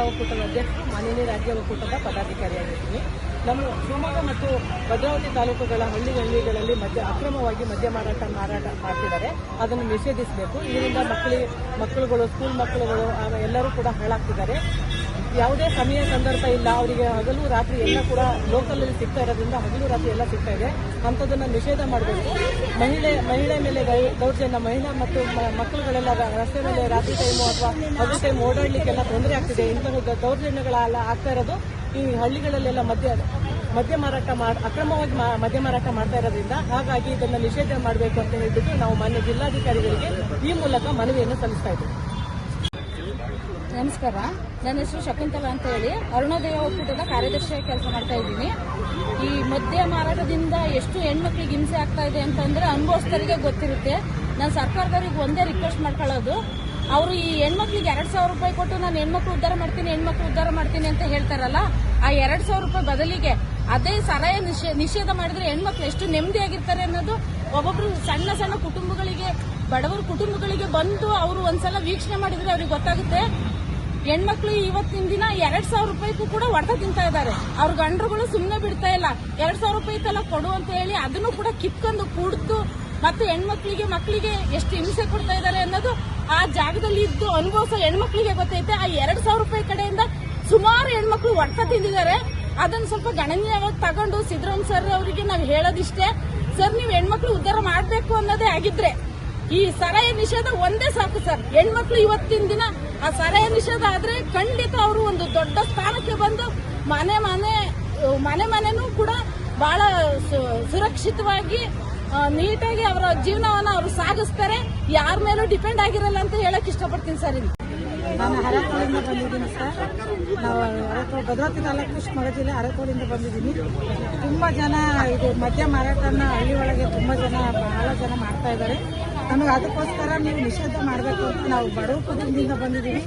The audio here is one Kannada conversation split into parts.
ಒಕ್ಕೂಟದ ಅಧ್ಯಕ್ಷರು, ಮಾನ್ಯ ರಾಜ್ಯ ಒಕ್ಕೂಟದ ಪದಾಧಿಕಾರಿಯಾಗಿರ್ತೀನಿ. ನಮ್ಮ ಶಿವಮೊಗ್ಗ ಮತ್ತು ಭದ್ರಾವತಿ ತಾಲೂಕುಗಳ ಹಳ್ಳಿಗಳಲ್ಲಿ ಅಕ್ರಮವಾಗಿ ಮದ್ಯ ಮಾರಾಟ ಮಾಡ್ತಿದ್ದಾರೆ. ಅದನ್ನು ನಿಷೇಧಿಸಬೇಕು. ಇದರಿಂದ ಮಕ್ಕಳುಗಳು, ಸ್ಕೂಲ್ ಮಕ್ಕಳುಗಳು ಎಲ್ಲರೂ ಕೂಡ ಹಾಳಾಗ್ತಿದ್ದಾರೆ. ಯಾವುದೇ ಸಮಯ ಸಂದರ್ಭ ಇಲ್ಲ. ಅವರಿಗೆ ಹಗಲು ರಾತ್ರಿ ಎಲ್ಲ ಕೂಡ ಲೋಕಲಲ್ಲಿ ಸಿಗ್ತಾ ಇರೋದ್ರಿಂದ ಹಗಲು ರಾತ್ರಿ ಎಲ್ಲ ಸಿಗ್ತಾ ಇದೆ. ಅಂಥದ್ದನ್ನು ನಿಷೇಧ ಮಾಡಬೇಕು. ಮಹಿಳೆ ಮೇಲೆ ದೌರ್ಜನ್ಯ, ಮಹಿಳಾ ಮತ್ತು ಮಕ್ಕಳುಗಳೆಲ್ಲ ರಸ್ತೆ ಮೇಲೆ ರಾತ್ರಿ ಟೈಮು ಅಥವಾ ಹಗಲು ಟೈಮ್ ಓಡಾಡಲಿಕ್ಕೆಲ್ಲ ತೊಂದರೆ ಆಗ್ತಿದೆ. ಇಂತಹ ದೌರ್ಜನ್ಯಗಳೆಲ್ಲ ಆಗ್ತಾ ಇರೋದು ಈ ಹಳ್ಳಿಗಳಲ್ಲೆಲ್ಲ ಅಕ್ರಮವಾಗಿ ಮದ್ಯ ಮಾರಾಟ ಮಾಡ್ತಾ ಇರೋದ್ರಿಂದ. ಹಾಗಾಗಿ ಇದನ್ನು ನಿಷೇಧ ಮಾಡಬೇಕು ಅಂತ ಹೇಳಿಬಿಟ್ಟು ನಾವು ಮಾನ್ಯ ಜಿಲ್ಲಾಧಿಕಾರಿಗಳಿಗೆ ಈ ಮೂಲಕ ಮನವಿಯನ್ನು ಸಲ್ಲಿಸ್ತಾ ಇದ್ದೀವಿ. ನಮಸ್ಕಾರ, ನನ್ನ ಹೆಸರು ಶಕುಂತಲಾ ಅಂತ ಹೇಳಿ ಅರುಣೋದಯ ಒಕ್ಕೂಟದ ಕಾರ್ಯದರ್ಶಿಯಾಗಿ ಕೆಲಸ ಮಾಡ್ತಾ ಇದ್ದೀನಿ. ಈ ಮದ್ಯ ಮಾರಾಟದಿಂದ ಎಷ್ಟು ಹೆಣ್ಮಕ್ಳಿಗೆ ಹಿಂಸೆ ಆಗ್ತಾ ಇದೆ ಅಂತಂದ್ರೆ ಅನುಭವಿಸ್ತರಿಗೆ ಗೊತ್ತಿರುತ್ತೆ. ನಾನು ಸರ್ಕಾರದವ್ರಿಗೆ ಒಂದೇ ರಿಕ್ವೆಸ್ಟ್ ಮಾಡ್ಕೊಳ್ಳೋದು, ಅವರು ಈ ಹೆಣ್ಮಕ್ಳಿಗೆ 2,000 ರೂಪಾಯಿ ಕೊಟ್ಟು ನಾನು ಹೆಣ್ಮಕ್ಳು ಉದ್ಧಾರ ಮಾಡ್ತೀನಿ ಅಂತ ಹೇಳ್ತಾರಲ್ಲ, ಆ 2,000 ರೂಪಾಯಿ ಬದಲಿಗೆ ಅದೇ ಸರಾಯ ನಿಷೇಧ ಮಾಡಿದ್ರೆ ಹೆಣ್ಮಕ್ಳು ಎಷ್ಟು ನೆಮ್ಮದಿಯಾಗಿರ್ತಾರೆ ಅನ್ನೋದು ಒಬ್ಬೊಬ್ರು ಸಣ್ಣ ಸಣ್ಣ ಕುಟುಂಬಗಳಿಗೆ, ಬಡವರ ಕುಟುಂಬಗಳಿಗೆ ಬಂದು ಅವರು ಒಂದ್ಸಲ ವೀಕ್ಷಣೆ ಮಾಡಿದ್ರೆ ಅವ್ರಿಗೆ ಗೊತ್ತಾಗುತ್ತೆ. ಹೆಣ್ಮಕ್ಳು ಇವತ್ತಿನ ದಿನ 2,000 ರೂಪಾಯಿಗೂ ಕೂಡ ಹೊಡೆತ ತಿಂತಾ ಇದ್ದಾರೆ. ಅವ್ರ ಗಂಡ್ರುಗಳು ಸುಮ್ಮನೆ ಬಿಡ್ತಾ ಇಲ್ಲ. 2,000 ರೂಪಾಯಿ ತಲ ಕೊಡು ಅಂತ ಹೇಳಿ ಅದನ್ನು ಕೂಡ ಕಿತ್ಕೊಂಡು ಕುಡ್ದು ಮತ್ತೆ ಮಕ್ಕಳಿಗೆ ಎಷ್ಟು ಹಿಂಸೆ ಕೊಡ್ತಾ ಇದ್ದಾರೆ ಅನ್ನೋದು ಆ ಜಾಗದಲ್ಲಿ ಇದ್ದು ಅನುಭವಿಸೋ ಹೆಣ್ಮಕ್ಳಿಗೆ ಗೊತ್ತೈತೆ. ಆ 2,000 ರೂಪಾಯಿ ಕಡೆಯಿಂದ ಸುಮಾರು ಹೆಣ್ಮಕ್ಳು ಹೊಡೆತ ತಿಂದಿದ್ದಾರೆ. ಅದನ್ನ ಸ್ವಲ್ಪ ಗಣನೀಯವಾಗಿ ತಗೊಂಡು ಸಿದ್ದರಾಮ ಸರ್ ಅವರಿಗೆ ನಾವು ಹೇಳೋದಿಷ್ಟೇ, ಸರ್ ನೀವು ಹೆಣ್ಮಕ್ಳು ಉದ್ಧಾರ ಮಾಡಬೇಕು ಅನ್ನೋದೇ ಆಗಿದ್ರೆ ಈ ಸರಾಯ ನಿಷೇಧ ಒಂದೇ ಸಾಕು ಸರ್. ಹೆಣ್ಮಕ್ಳು ಇವತ್ತಿನ ದಿನ ಆ ಸರಾಯ ನಿಷೇಧ ಆದ್ರೆ ಖಂಡಿತ ಅವರು ಒಂದು ದೊಡ್ಡ ಸ್ಥಾನಕ್ಕೆ ಬಂದು ಮನೆನೂ ಕೂಡ ಬಹಳ ಸುರಕ್ಷಿತವಾಗಿ ನೀಟಾಗಿ ಅವರ ಜೀವನವನ್ನ ಅವರು ಸಾಗಿಸ್ತಾರೆ. ಯಾರ ಮೇಲೂ ಡಿಪೆಂಡ್ ಆಗಿರಲ್ಲ ಅಂತ ಹೇಳಕ್ ಇಷ್ಟಪಡ್ತೀನಿ ಸರ್. ನಾನು ಅರಕೋಳಿಂದ ಬಂದಿದ್ದೀನಿ ಸರ್. ನಾವು ಭದ್ರಾವತಿ ತಾಲೂಕು ಶಿವಮೊಗ್ಗ ಜಿಲ್ಲೆ ಅರಕೋಳಿಂದ ಬಂದಿದ್ದೀನಿ. ತುಂಬ ಜನ ಇದು ಮದ್ಯ ಮಾರಾಟನ ಹಳ್ಳಿ ಒಳಗೆ ಬಹಳ ಜನ ಮಾಡ್ತಾ ಇದ್ದಾರೆ. ನಮಗೆ ಅದಕ್ಕೋಸ್ಕರ ನೀವು ನಿಷೇಧ ಮಾಡಬೇಕು ಅಂತ ನಾವು ಬಡವ ಕುಟುಂಬದಿಂದ ಬಂದಿದ್ದೀವಿ.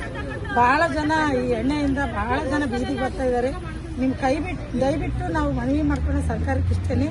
ಬಹಳ ಜನ ಈ ಎಣ್ಣೆಯಿಂದ ಬಹಳ ಜನ ಬೀದಿಗೆ ಬರ್ತಾ ಇದ್ದಾರೆ. ನಿಮ್ಮ ದಯವಿಟ್ಟು ನಾವು ಮನವಿ ಮಾಡ್ಕೊಂಡು ಸರ್ಕಾರಕ್ಕೆ ಇಷ್ಟೇ